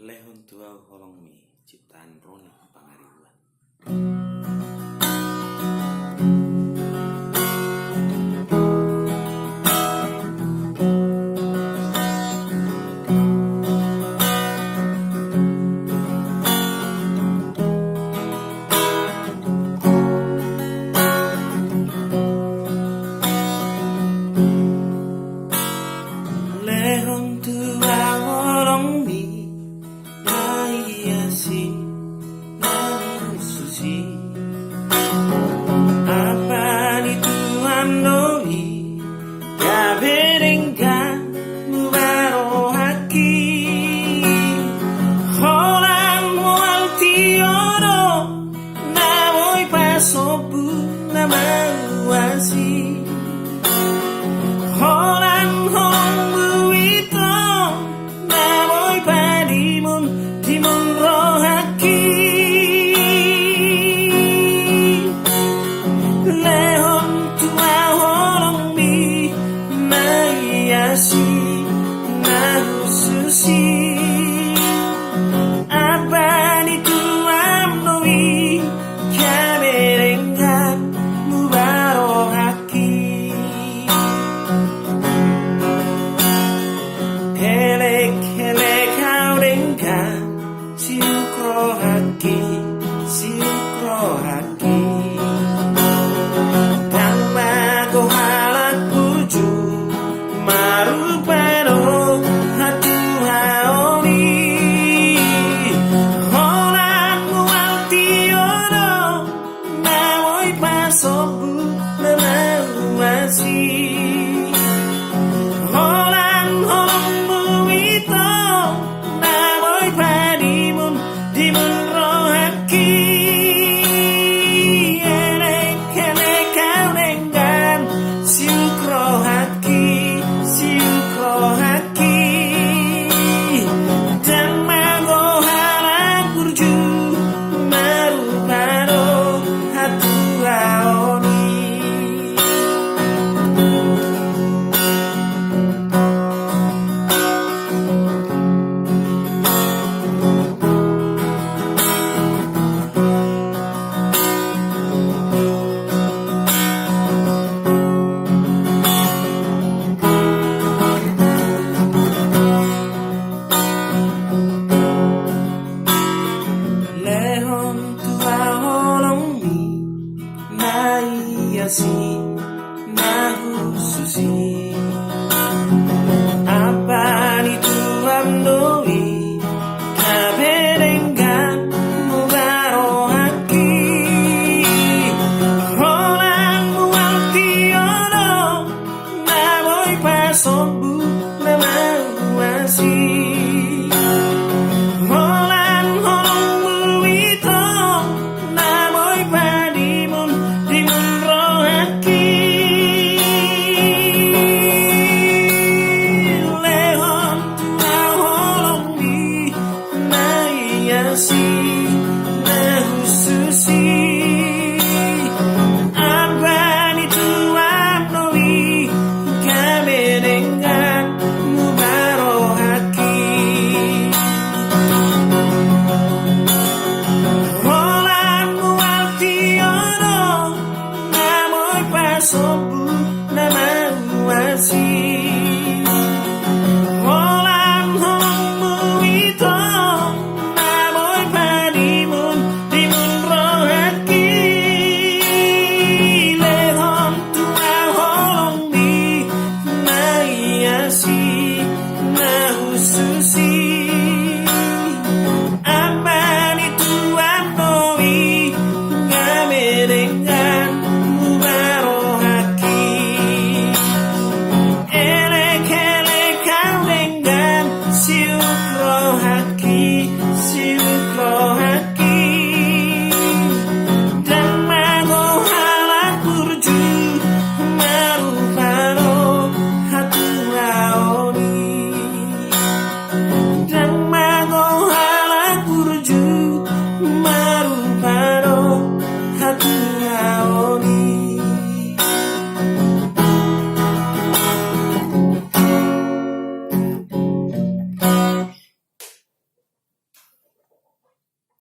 Lehon Tuau Holong Mi, ciptaan Roni Pangaribuan. Lehon Tuau Holong Mi, si susi apa itu andoi kaberengkan mubarohaki holang mual tioro namoi pasobu nama wasi holang hong buito namoi padimun timun rohaki Lehon Tuau Holong Mi maiasi nahususi abadi tuam noi kamerenggan mubarohaki helek helek kaurenggan siukrohaki Tang mago halak buju marupano hatu haoni holang mual tiono namoi pasobu namawasi holang holong buito namoi padimun dimun rohaki elek elek kaurenggan siukrohaki dan mago halak burju marupano hatu haoni Lehon Tuau Holong Mi maiasi nahususi abadi tuam noi kaberenggan mubarohaki holang mual tiono namoi pasobu namawasi holang holong buito namoi padimun dimun rohaki Lehon Tuau Holong Mi maiasi nahususi abadi tuam noi kaberenggan mubarohaki holang mual tiono namoi pasobu namawasi holang holong buito namoi padimun dimun rohaki Lehon Tuau Holong Mi maiasi nahususi